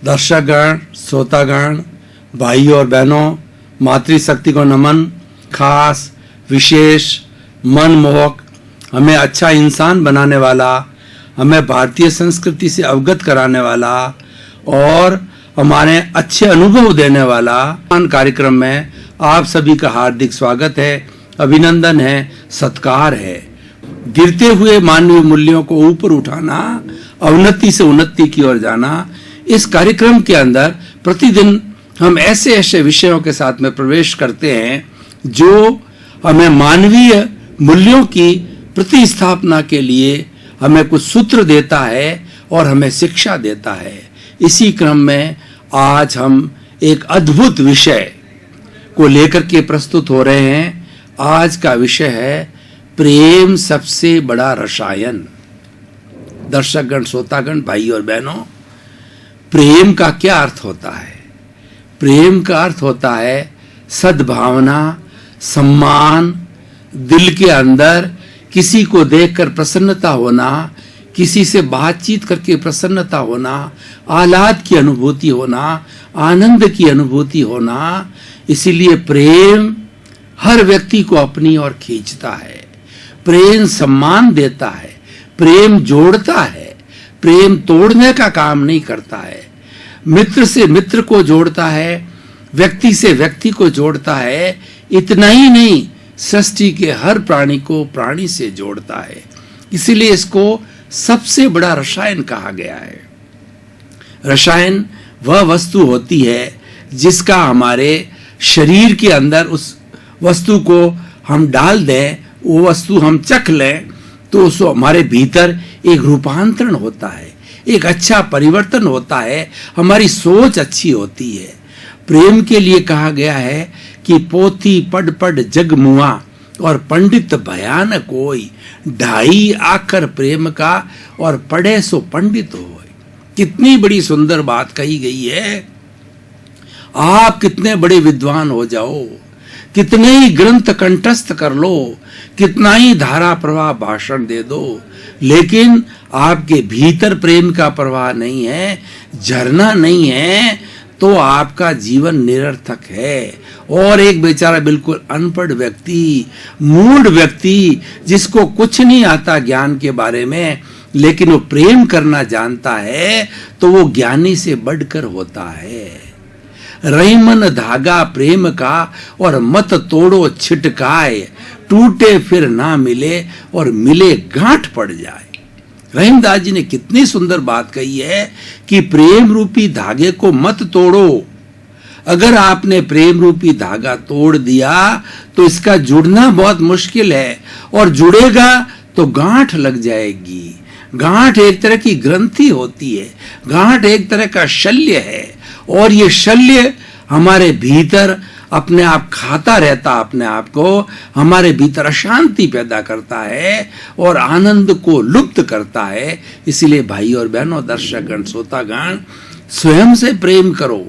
दर्शकगण, श्रोतागण, भाइयों और बहनों, मातृशक्ति को नमन। खास, विशेष, मनमोहक, हमें अच्छा इंसान बनाने वाला, हमें भारतीय संस्कृति से अवगत कराने वाला और हमारे अच्छे अनुभव देने वाला कार्यक्रम में आप सभी का हार्दिक स्वागत है, अभिनंदन है, सत्कार है। गिरते हुए मानवीय मूल्यों को ऊपर उठाना, अवनति से उन्नति की ओर जाना, इस कार्यक्रम के अंदर प्रतिदिन हम ऐसे ऐसे विषयों के साथ में प्रवेश करते हैं जो हमें मानवीय मूल्यों की प्रतिस्थापना के लिए हमें कुछ सूत्र देता है और हमें शिक्षा देता है। इसी क्रम में आज हम एक अद्भुत विषय को लेकर के प्रस्तुत हो रहे हैं। आज का विषय है प्रेम सबसे बड़ा रसायन। दर्शकगण, श्रोतागण, भाई और बहनों, प्रेम का क्या अर्थ होता है? प्रेम का अर्थ होता है सद्भावना, सम्मान, दिल के अंदर किसी को देखकर प्रसन्नता होना, किसी से बातचीत करके प्रसन्नता होना, आह्लाद की अनुभूति होना, आनंद की अनुभूति होना। इसीलिए प्रेम हर व्यक्ति को अपनी ओर खींचता है। प्रेम सम्मान देता है, प्रेम जोड़ता है, प्रेम तोड़ने का काम नहीं करता है। मित्र से मित्र को जोड़ता है, व्यक्ति से व्यक्ति को जोड़ता है। इतना ही नहीं, सृष्टि के हर प्राणी को प्राणी से जोड़ता है। इसीलिए इसको सबसे बड़ा रसायन कहा गया है। रसायन वह वस्तु होती है जिसका हमारे शरीर के अंदर उस वस्तु को हम डाल दें, वो वस्तु हम चख लें तो उसको हमारे भीतर एक रूपांतरण होता है, एक अच्छा परिवर्तन होता है, हमारी सोच अच्छी होती है। प्रेम के लिए कहा गया है कि पोथी पढ़ पढ़ जग मुआ और पंडित भयान कोई, ढाई आखर प्रेम का और पढ़े सो पंडित हो। कितनी बड़ी सुंदर बात कही गई है। आप कितने बड़े विद्वान हो जाओ, कितने ही ग्रंथ कंठस्थ कर लो, कितना ही धारा प्रवाह भाषण दे दो, लेकिन आपके भीतर प्रेम का प्रवाह नहीं है, झरना नहीं है, तो आपका जीवन निरर्थक है। और एक बेचारा बिल्कुल अनपढ़ व्यक्ति, मूढ़ व्यक्ति, जिसको कुछ नहीं आता ज्ञान के बारे में, लेकिन वो प्रेम करना जानता है, तो वो ज्ञानी से बढ़कर होता है। रहीमन धागा प्रेम का और मत तोड़ो छिटकाए, टूटे फिर ना मिले और मिले गांठ पड़ जाए। रहीमदास जी ने कितनी सुंदर बात कही है कि प्रेम रूपी धागे को मत तोड़ो। अगर आपने प्रेम रूपी धागा तोड़ दिया तो इसका जुड़ना बहुत मुश्किल है, और जुड़ेगा तो गांठ लग जाएगी। गांठ एक तरह की ग्रंथि होती है, गांठ एक तरह का शल्य है, और ये शल्य हमारे भीतर अपने आप खाता रहता, अपने आप को हमारे भीतर अशांति पैदा करता है और आनंद को लुप्त करता है। इसीलिए भाई और बहनों, दर्शकगण, श्रोतागण, स्वयं से प्रेम करो,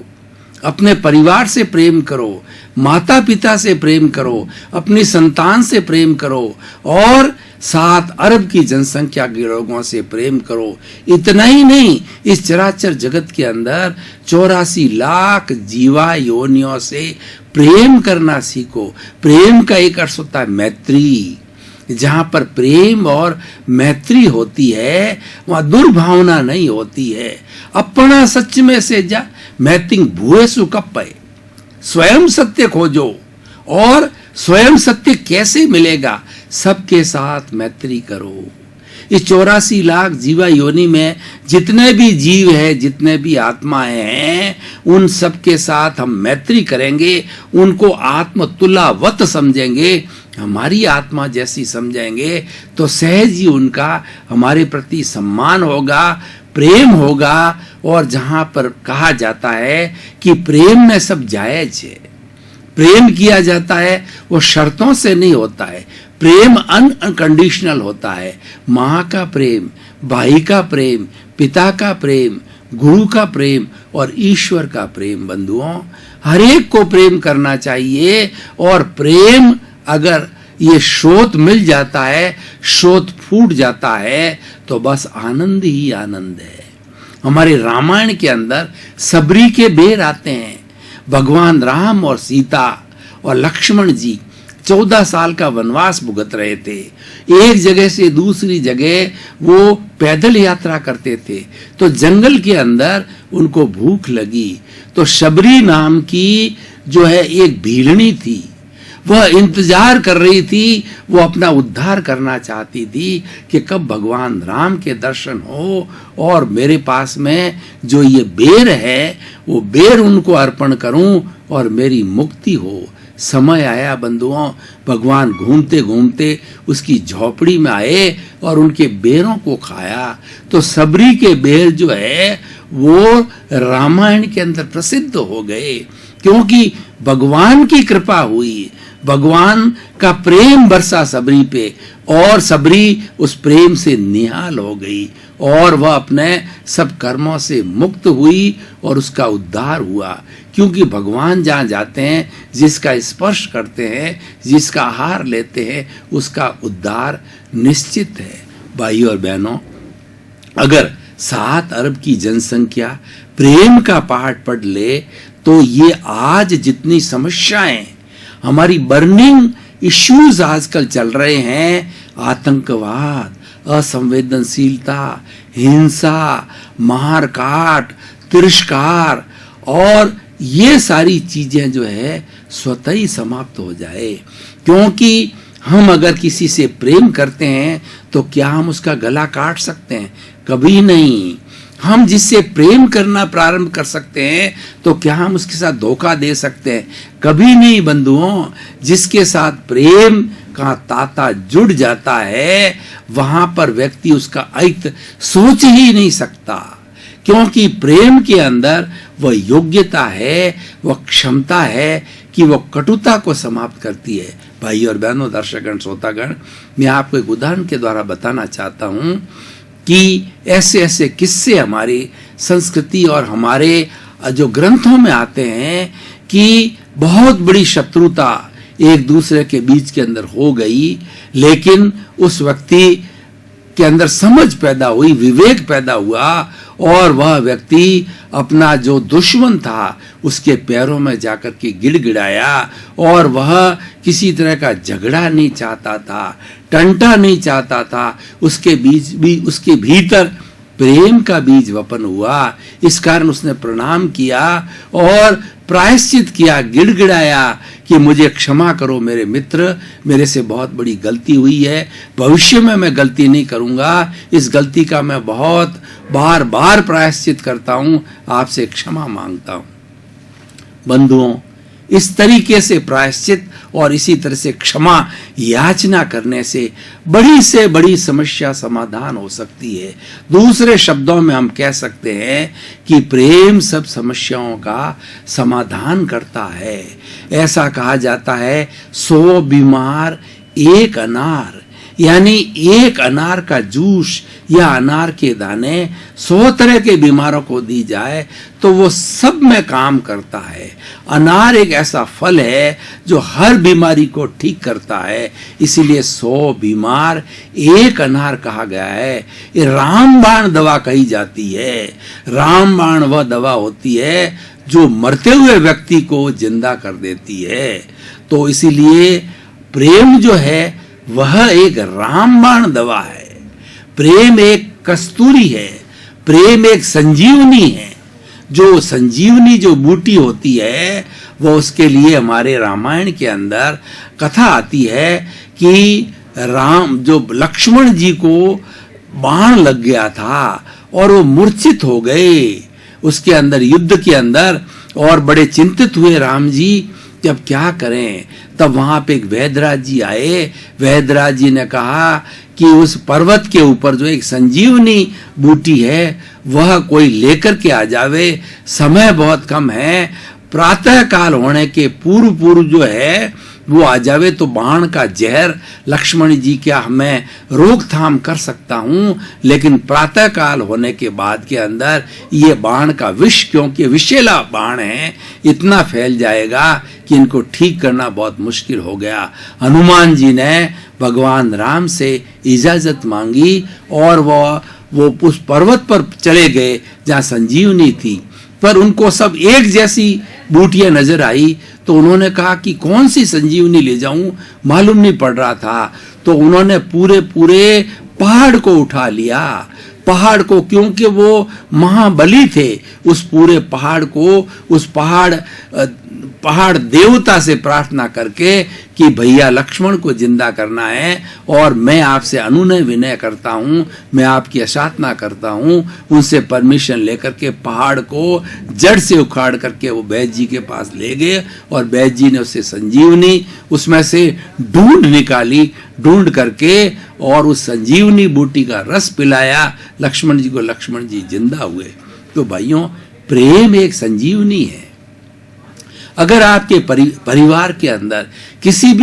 अपने परिवार से प्रेम करो, माता पिता से प्रेम करो, अपनी संतान से प्रेम करो, और 7 अरब की जनसंख्या के लोगों से प्रेम करो। इतना ही नहीं, इस चराचर जगत के अंदर 84 लाख जीवा योनियों से प्रेम करना सीखो। प्रेम का एक अर्थ होता है मैत्री। जहां पर प्रेम और मैत्री होती है, वहां दुर्भावना नहीं होती है। अपना सच में से जा मैतिंग भूएसु कप्पे, स्वयं सत्य खोजो। और स्वयं सत्य कैसे मिलेगा? सबके साथ मैत्री करो। इस 84 लाख जीवा योनि में जितने भी जीव है, जितने भी आत्माएं हैं, उन सब के साथ हम मैत्री करेंगे, उनको आत्मतुल्यवत समझेंगे, हमारी आत्मा जैसी समझेंगे, तो सहज ही उनका हमारे प्रति सम्मान होगा, प्रेम होगा। और जहां पर कहा जाता है कि प्रेम में सब जायज है, प्रेम किया जाता है, वो शर्तों से नहीं होता है। प्रेम अनकंडीशनल होता है। माँ का प्रेम, भाई का प्रेम, पिता का प्रेम, गुरु का प्रेम और ईश्वर का प्रेम। बंधुओं, हर एक को प्रेम करना चाहिए। और प्रेम अगर ये स्रोत मिल जाता है, स्रोत फूट जाता है, तो बस आनंद ही आनंद है। हमारे रामायण के अंदर सबरी के बेर आते हैं। भगवान राम और सीता और लक्ष्मण जी 14 साल का वनवास भुगत रहे थे। एक जगह से दूसरी जगह वो पैदल यात्रा करते थे, तो जंगल के अंदर उनको भूख लगी। तो शबरी नाम की जो है एक भीलनी थी, वह इंतजार कर रही थी, वो अपना उद्धार करना चाहती थी कि कब भगवान राम के दर्शन हो और मेरे पास में जो ये बेर है वो बेर उनको अर्पण करूं और मेरी मुक्ति हो। समय आया बंधुओं, भगवान घूमते घूमते उसकी झोपड़ी में आए और उनके बेरों को खाया। तो सबरी के बेर जो है वो रामायण के अंदर प्रसिद्ध हो गए, क्योंकि भगवान की कृपा हुई, भगवान का प्रेम बरसा सबरी पे और सबरी उस प्रेम से निहाल हो गई और वह अपने सब कर्मों से मुक्त हुई और उसका उद्धार हुआ। क्योंकि भगवान जहाँ जाते हैं, जिसका स्पर्श करते हैं, जिसका आहार लेते हैं, उसका उद्धार निश्चित है। भाई और बहनों, अगर 7 अरब की जनसंख्या प्रेम का पाठ पढ़ ले तो ये आज जितनी समस्याएं, हमारी बर्निंग इश्यूज आजकल चल रहे हैं, आतंकवाद, असंवेदनशीलता, हिंसा, मार काट, तिरस्कार, और ये सारी चीजें जो है स्वतः ही समाप्त हो जाए। क्योंकि हम अगर किसी से प्रेम करते हैं तो क्या हम उसका गला काट सकते हैं? कभी नहीं। हम जिससे प्रेम करना प्रारंभ कर सकते हैं तो क्या हम उसके साथ धोखा दे सकते हैं? कभी नहीं बंधुओं। जिसके साथ प्रेम का ताता जुड़ जाता है वहां पर व्यक्ति उसका अहित सोच ही नहीं सकता, क्योंकि प्रेम के अंदर वह योग्यता है, वह क्षमता है कि वह कटुता को समाप्त करती है। भाई और बहनों, दर्शकगण, श्रोतागण, मैं आपको एक उदाहरण के द्वारा बताना चाहता हूं कि ऐसे ऐसे किस्से हमारी संस्कृति और हमारे जो ग्रंथों में आते हैं कि बहुत बड़ी शत्रुता एक दूसरे के बीच के अंदर हो गई, लेकिन उस व्यक्ति के अंदर समझ पैदा हुई, विवेक पैदा हुआ और वह व्यक्ति अपना जो दुश्मन था उसके पैरों में जाकर के गिड़गिड़ाया और वह किसी तरह का झगड़ा नहीं चाहता था, टंटा नहीं चाहता था। उसके बीच भी उसके भीतर प्रेम का बीज वपन हुआ। इस कारण उसने प्रणाम किया और प्रायश्चित किया, गिड़गिड़ाया कि मुझे क्षमा करो मेरे मित्र, मेरे से बहुत बड़ी गलती हुई है, भविष्य में मैं गलती नहीं करूंगा, इस गलती का मैं बहुत बार बार प्रायश्चित करता हूं, आपसे क्षमा मांगता हूं। बंधुओं, इस तरीके से प्रायश्चित और इसी तरह से क्षमा याचना करने से बड़ी समस्या समाधान हो सकती है। दूसरे शब्दों में हम कह सकते हैं कि प्रेम सब समस्याओं का समाधान करता है। ऐसा कहा जाता है 100 बीमार एक अनार, यानी एक अनार का जूस या अनार के दाने 100 तरह के बीमारों को दी जाए तो वो सब में काम करता है। अनार एक ऐसा फल है जो हर बीमारी को ठीक करता है, इसीलिए 100 बीमार एक अनार कहा गया है। ये रामबाण दवा कही जाती है। रामबाण वह दवा होती है जो मरते हुए व्यक्ति को जिंदा कर देती है। तो इसीलिए प्रेम जो है वह एक रामबाण दवा है। प्रेम एक कस्तूरी है, प्रेम एक संजीवनी है। जो संजीवनी जो बूटी होती है वो उसके लिए हमारे रामायण के अंदर कथा आती है कि राम जो लक्ष्मण जी को बाण लग गया था और वो मूर्छित हो गए उसके अंदर युद्ध के अंदर, और बड़े चिंतित हुए राम जी कि अब क्या करें। तब वहां पे एक वैदराज जी आए। वैदराज जी ने कहा कि उस पर्वत के ऊपर जो एक संजीवनी बूटी है वह कोई लेकर के आ जावे, समय बहुत कम है, प्रातः काल होने के पूर्व जो है वो आ जावे तो बाण का जहर लक्ष्मण जी क्या मैं रोकथाम कर सकता हूं, लेकिन प्रातः काल होने के बाद के अंदर ये बाण का विष, क्योंकि विषैला बाण है, इतना फैल जाएगा कि इनको ठीक करना बहुत मुश्किल हो गया। हनुमान जी ने भगवान राम से इजाजत मांगी और वह वो उस पर्वत पर चले गए जहाँ संजीवनी थी, पर उनको सब एक जैसी बूटियां नजर आई। तो उन्होंने कहा कि कौन सी संजीवनी ले जाऊं, मालूम नहीं पड़ रहा था। तो उन्होंने पूरे पूरे पहाड़ को उठा लिया, पहाड़ को, क्योंकि वो महाबली थे। उस पूरे पहाड़ को, उस पहाड़ देवता से प्रार्थना करके कि भैया लक्ष्मण को जिंदा करना है, और मैं आपसे अनुनय विनय करता हूँ, मैं आपकी अशातना करता हूँ। उनसे परमिशन लेकर के पहाड़ को जड़ से उखाड़ करके वो बैद जी के पास ले गए, और बैद जी ने उससे संजीवनी उसमें से ढूंढ करके और उस संजीवनी बूटी का रस पिलाया लक्ष्मण जी को। लक्ष्मण जी जिंदा हुए। तो भाइयों, प्रेम एक संजीवनी है। अगर आपके परिवार के अंदर किसी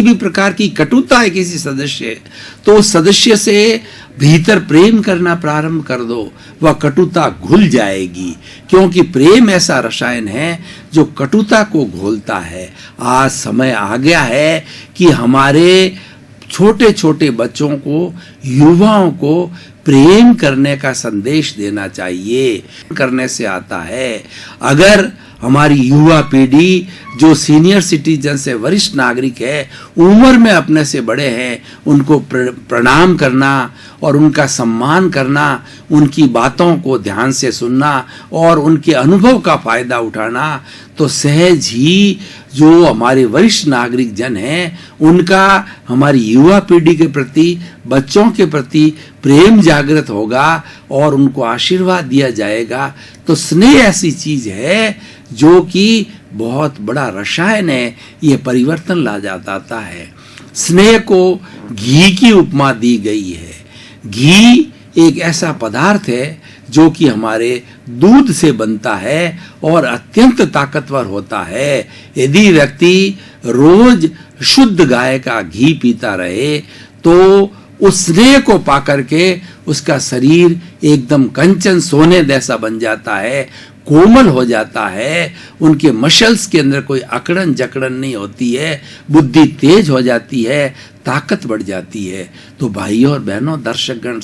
भी प्रकार की कटुता है किसी सदस्य, तो उस सदस्य से भीतर प्रेम करना प्रारंभ कर दो, वह कटुता घुल जाएगी। क्योंकि प्रेम ऐसा रसायन है जो कटुता को घोलता है। आज समय आ गया है कि हमारे छोटे छोटे बच्चों को, युवाओं को प्रेम करने का संदेश देना चाहिए। करने से आता है। अगर हमारी युवा पीढ़ी जो सीनियर सिटीजन से, वरिष्ठ नागरिक है, उम्र में अपने से बड़े हैं, उनको प्रणाम करना और उनका सम्मान करना, उनकी बातों को ध्यान से सुनना और उनके अनुभव का फायदा उठाना, तो सहज ही जो हमारे वरिष्ठ नागरिक जन हैं उनका हमारी युवा पीढ़ी के प्रति, बच्चों के प्रति प्रेम जागृत होगा और उनको आशीर्वाद दिया जाएगा। तो स्नेह ऐसी चीज है जो कि बहुत बड़ा रसायन है, ये परिवर्तन ला जाता है। स्नेह को घी की उपमा दी गई है। घी एक ऐसा पदार्थ है जो कि हमारे दूध से बनता है और अत्यंत ताकतवर होता है। यदि व्यक्ति रोज शुद्ध गाय का घी पीता रहे तो उस स्नेह को पाकर के उसका शरीर एकदम कंचन सोने जैसा बन जाता है, कोमल हो जाता है, उनके मसल्स के अंदर कोई अकड़न जकड़न नहीं होती है, बुद्धि तेज हो जाती है, ताकत बढ़ जाती है। तो भाइयों और बहनों, दर्शकगण,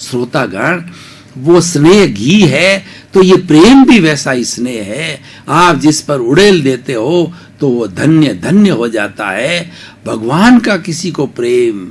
श्रोतागण, वो स्नेह घी है, तो ये प्रेम भी वैसा ही स्नेह है। आप जिस पर उड़ेल देते हो तो वो धन्य धन्य हो जाता है। भगवान का किसी को प्रेम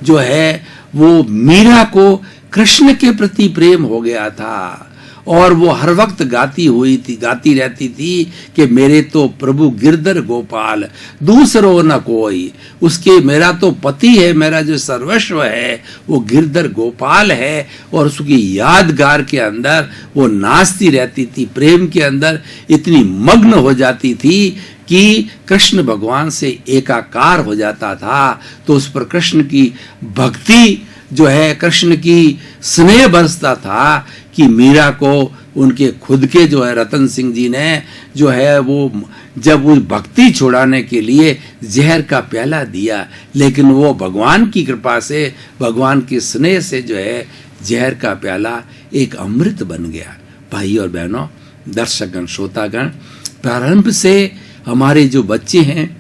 जो है, वो मीरा को कृष्ण के प्रति प्रेम हो गया था और वो हर वक्त गाती रहती थी कि मेरे तो प्रभु गिरधर गोपाल, दूसरो न कोई। उसके मेरा तो पति है, मेरा जो सर्वस्व है वो गिरधर गोपाल है, और उसकी यादगार के अंदर वो नाचती रहती थी, प्रेम के अंदर इतनी मग्न हो जाती थी कि कृष्ण भगवान से एकाकार हो जाता था। तो उस पर कृष्ण की भक्ति जो है, कृष्ण की स्नेह बरसता था कि मीरा को उनके खुद के जो है रतन सिंह जी ने जो है वो जब वो भक्ति छुड़ाने के लिए जहर का प्याला दिया, लेकिन वो भगवान की कृपा से, भगवान के स्नेह से जो है जहर का प्याला एक अमृत बन गया। भाई और बहनों, दर्शकगण, श्रोतागण, प्रारंभ से हमारे जो बच्चे हैं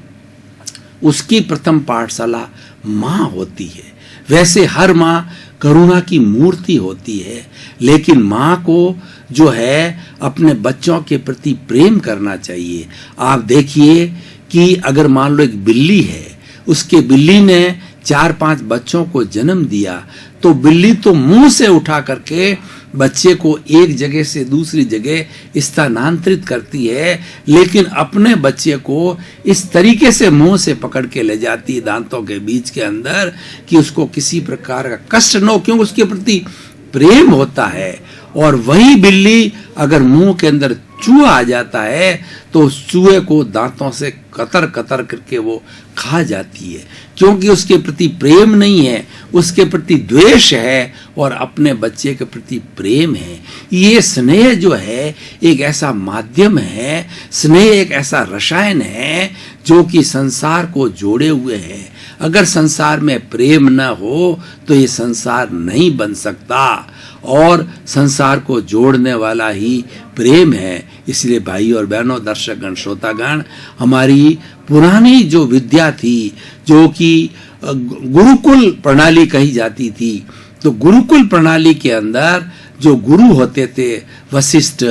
उसकी प्रथम पाठशाला माँ होती है। वैसे हर माँ करुणा की मूर्ति होती है, लेकिन माँ को जो है अपने बच्चों के प्रति प्रेम करना चाहिए। आप देखिए कि अगर मान लो एक बिल्ली है, उसके बिल्ली ने 4-5 बच्चों को जन्म दिया, तो बिल्ली तो मुंह से उठा करके बच्चे को एक जगह से दूसरी जगह स्थानांतरित करती है, लेकिन अपने बच्चे को इस तरीके से मुंह से पकड़ के ले जाती है दांतों के बीच के अंदर कि उसको किसी प्रकार का कष्ट न हो, क्योंकि उसके प्रति प्रेम होता है। और वही बिल्ली अगर मुंह के अंदर चूहा आ जाता है तो उस चूहे को दांतों से कतर कतर करके वो खा जाती है, क्योंकि उसके प्रति प्रेम नहीं है, उसके प्रति द्वेष है और अपने बच्चे के प्रति प्रेम है। ये स्नेह जो है एक ऐसा माध्यम है, स्नेह एक ऐसा रसायन है जो कि संसार को जोड़े हुए है। अगर संसार में प्रेम न हो तो ये संसार नहीं बन सकता, और संसार को जोड़ने वाला ही प्रेम है। इसलिए भाई और बहनों, दर्शकगण, श्रोतागण, हमारी पुरानी जो विद्या थी, जो कि गुरुकुल प्रणाली कही जाती थी, तो गुरुकुल प्रणाली के अंदर जो गुरु होते थे, वशिष्ठ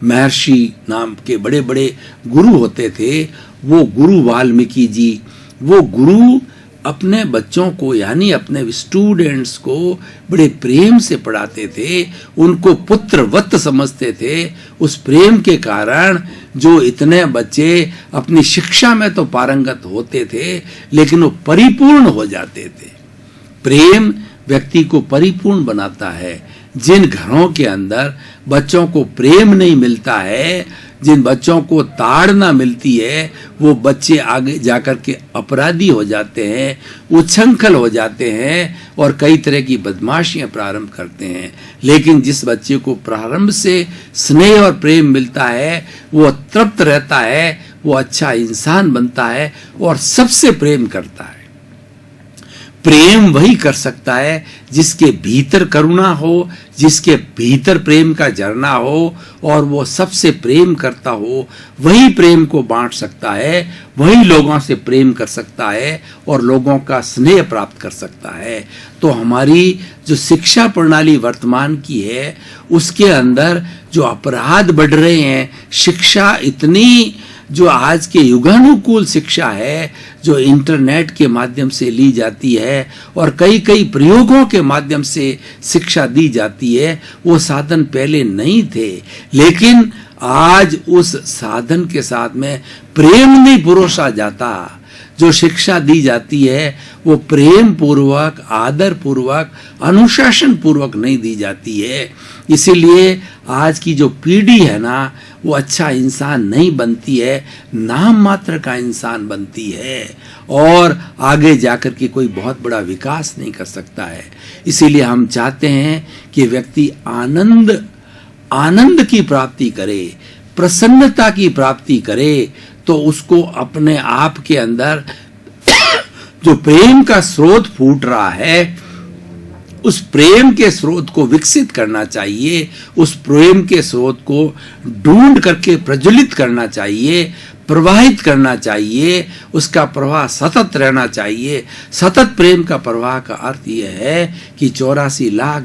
महर्षि नाम के बड़े बड़े गुरु होते थे, वो गुरु वाल्मीकि जी, वो गुरु अपने बच्चों को यानी अपने स्टूडेंट्स को बड़े प्रेम से पढ़ाते थे, उनको पुत्रवत समझते थे। उस प्रेम के कारण जो इतने बच्चे अपनी शिक्षा में तो पारंगत होते थे, लेकिन वो परिपूर्ण हो जाते थे। प्रेम व्यक्ति को परिपूर्ण बनाता है। जिन घरों के अंदर बच्चों को प्रेम नहीं मिलता है, जिन बच्चों को ताड़ना मिलती है, वो बच्चे आगे जाकर के अपराधी हो जाते हैं, उच्छृंखल हो जाते हैं और कई तरह की बदमाशियां प्रारंभ करते हैं। लेकिन जिस बच्चे को प्रारंभ से स्नेह और प्रेम मिलता है, वो तृप्त रहता है, वो अच्छा इंसान बनता है और सबसे प्रेम करता है। प्रेम वही कर सकता है जिसके भीतर करुणा हो, जिसके भीतर प्रेम का झरना हो और वो सबसे प्रेम करता हो। वही प्रेम को बांट सकता है, वही लोगों से प्रेम कर सकता है और लोगों का स्नेह प्राप्त कर सकता है। तो हमारी जो शिक्षा प्रणाली वर्तमान की है, उसके अंदर जो अपराध बढ़ रहे हैं, शिक्षा इतनी जो आज के युगानुकूल शिक्षा है, जो इंटरनेट के माध्यम से ली जाती है और कई कई प्रयोगों के माध्यम से शिक्षा दी जाती है, वो साधन पहले नहीं थे। लेकिन आज उस साधन के साथ में प्रेम नहीं परोसा जाता। जो शिक्षा दी जाती है वो प्रेम पूर्वक, आदर पूर्वक, अनुशासन पूर्वक नहीं दी जाती है। इसीलिए आज की जो पीढ़ी है ना, वो अच्छा इंसान नहीं बनती है, नाम मात्र का इंसान बनती है और आगे जाकर के कोई बहुत बड़ा विकास नहीं कर सकता है। इसीलिए हम चाहते हैं कि व्यक्ति आनंद की प्राप्ति करे, प्रसन्नता की प्राप्ति करे, तो उसको अपने आप के अंदर जो प्रेम का स्रोत फूट रहा है, उस प्रेम के स्रोत को विकसित करना चाहिए, उस प्रेम के स्रोत को ढूंढ करके प्रज्वलित करना चाहिए, प्रवाहित करना चाहिए, उसका प्रवाह सतत रहना चाहिए। सतत प्रेम का प्रवाह का अर्थ यह है कि 84 लाख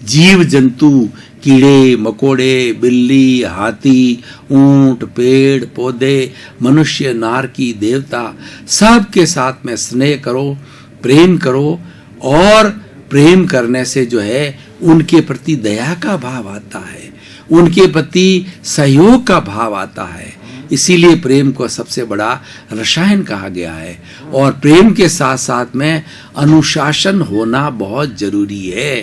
जीव जंतु, कीड़े मकोड़े, बिल्ली, हाथी, ऊंट, पेड़ पौधे, मनुष्य, नारकी, देवता, सबके साथ में स्नेह करो, प्रेम करो और प्रेम करने से जो है उनके प्रति दया का भाव आता है, उनके प्रति सहयोग का भाव आता है। इसीलिए प्रेम को सबसे बड़ा रसायन कहा गया है और प्रेम के साथ साथ में अनुशासन होना बहुत जरूरी है।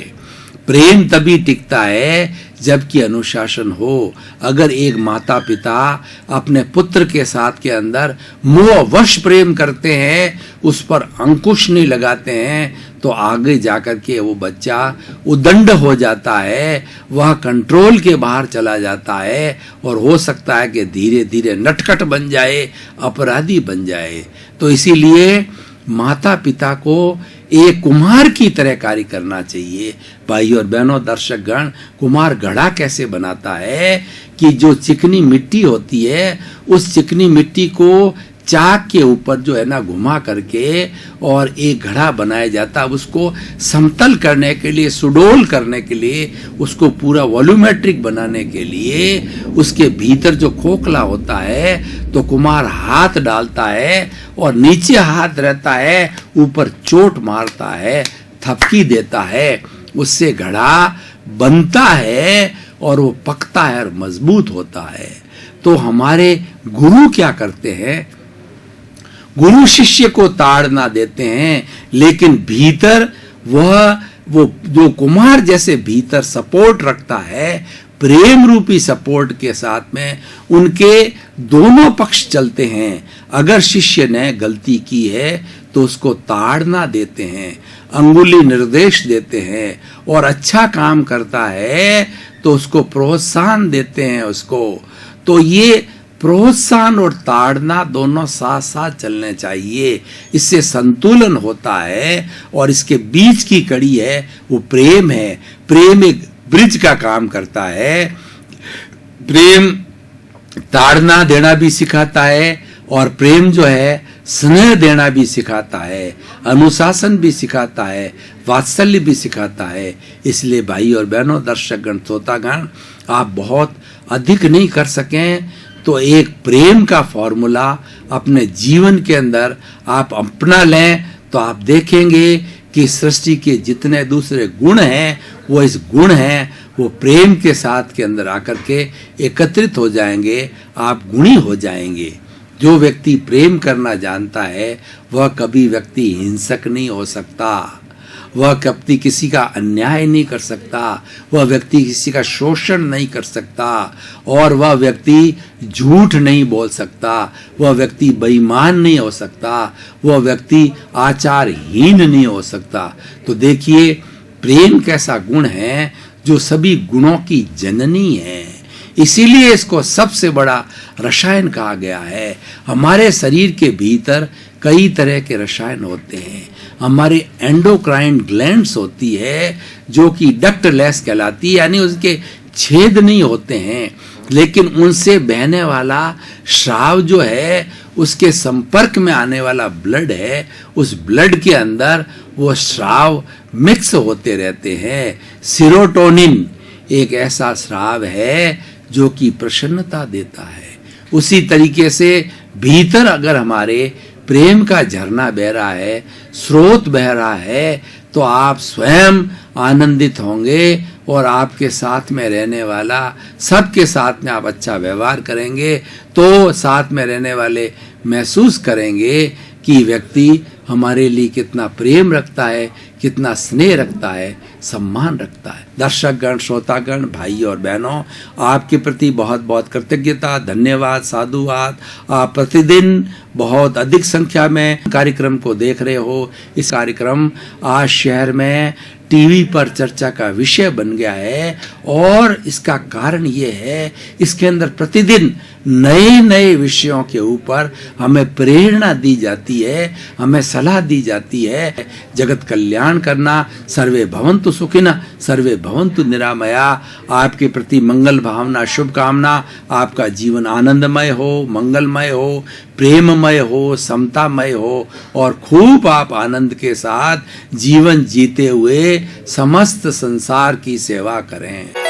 प्रेम तभी टिकता है जबकि अनुशासन हो। अगर एक माता पिता अपने पुत्र के साथ के अंदर मोहवश प्रेम करते हैं, उस पर अंकुश नहीं लगाते हैं, तो आगे जाकर के वो बच्चा उदंड हो जाता है, वह कंट्रोल के बाहर चला जाता है और हो सकता है कि धीरे धीरे नटखट बन जाए, अपराधी बन जाए। तो इसीलिए माता पिता को एक कुम्हार की तरह कार्य करना चाहिए। भाई और बहनों, दर्शक गण, कुम्हार घड़ा कैसे बनाता है कि जो चिकनी मिट्टी होती है, उस चिकनी मिट्टी को चाक के ऊपर जो है ना घुमा करके और एक घड़ा बनाया जाता है। उसको समतल करने के लिए, सुडौल करने के लिए, उसको पूरा वॉल्यूमेट्रिक बनाने के लिए उसके भीतर जो खोखला होता है, तो कुम्हार हाथ डालता है और नीचे हाथ रहता है, ऊपर चोट मारता है, थपकी देता है, उससे घड़ा बनता है और वो पकता है और मजबूत होता है। तो हमारे गुरु क्या करते हैं? गुरु शिष्य को ताड़ना देते हैं, लेकिन भीतर वो जो कुम्हार जैसे भीतर सपोर्ट रखता है, प्रेम रूपी सपोर्ट के साथ में उनके दोनों पक्ष चलते हैं। अगर शिष्य ने गलती की है तो उसको ताड़ना देते हैं, अंगुली निर्देश देते हैं, और अच्छा काम करता है तो उसको प्रोत्साहन देते हैं उसको। तो ये प्रोत्साहन और ताड़ना दोनों साथ साथ चलने चाहिए, इससे संतुलन होता है। और इसके बीच की कड़ी है वो प्रेम है। प्रेम एक ब्रिज का काम करता है। प्रेम ताड़ना देना भी सिखाता है और प्रेम जो है स्नेह देना भी सिखाता है, अनुशासन भी सिखाता है, वात्सल्य भी सिखाता है। इसलिए भाई और बहनों, दर्शकगण, श्रोतागण, आप बहुत अधिक नहीं कर सकें तो एक प्रेम का फॉर्मूला अपने जीवन के अंदर आप अपना लें तो आप देखेंगे कि सृष्टि के जितने दूसरे गुण हैं वो इस गुण हैं वो प्रेम के साथ के अंदर आकर के एकत्रित हो जाएंगे, आप गुणी हो जाएंगे। जो व्यक्ति प्रेम करना जानता है वह कभी व्यक्ति हिंसक नहीं हो सकता, वह व्यक्ति किसी का अन्याय नहीं कर सकता, वह व्यक्ति किसी का शोषण नहीं कर सकता, और वह व्यक्ति झूठ नहीं बोल सकता, वह व्यक्ति बेईमान नहीं हो सकता, वह व्यक्ति आचारहीन नहीं हो सकता। तो देखिए प्रेम कैसा गुण है जो सभी गुणों की जननी है, इसीलिए इसको सबसे बड़ा रसायन कहा गया है। हमारे शरीर के भीतर कई तरह के रसायन होते हैं। हमारे एंडोक्राइन ग्लैंड्स होती है जो कि डक्टलेस कहलाती है, यानी उसके छेद नहीं होते हैं, लेकिन उनसे बहने वाला स्राव जो है, उसके संपर्क में आने वाला ब्लड है, उस ब्लड के अंदर वो स्राव मिक्स होते रहते हैं। सीरोटोनिन एक ऐसा स्राव है जो कि प्रसन्नता देता है। उसी तरीके से भीतर अगर हमारे प्रेम का झरना बह रहा है, स्रोत बह रहा है, तो आप स्वयं आनंदित होंगे और आपके साथ में रहने वाला, सबके साथ में आप अच्छा व्यवहार करेंगे तो साथ में रहने वाले महसूस करेंगे कि व्यक्ति हमारे लिए कितना प्रेम रखता है, कितना स्नेह रखता है, सम्मान रखता है। दर्शकगण, श्रोतागण, भाई और बहनों, आपके प्रति बहुत बहुत कृतज्ञता, धन्यवाद, साधुवाद। आप प्रतिदिन बहुत अधिक संख्या में कार्यक्रम को देख रहे हो। इस कार्यक्रम आज शहर में टीवी पर चर्चा का विषय बन गया है, और इसका कारण ये है, इसके अंदर प्रतिदिन नए नए विषयों के ऊपर हमें प्रेरणा दी जाती है, हमें सलाह दी जाती है। जगत कल्याण करना, सर्वे भवन्तु सुखिनः, सर्वे भवन्तु निरामया। आपके प्रति मंगल भावना, शुभकामना। आपका जीवन आनंदमय हो, मंगलमय हो, प्रेममय हो, समतामय हो, और खूब आप आनंद के साथ जीवन जीते हुए समस्त संसार की सेवा करें।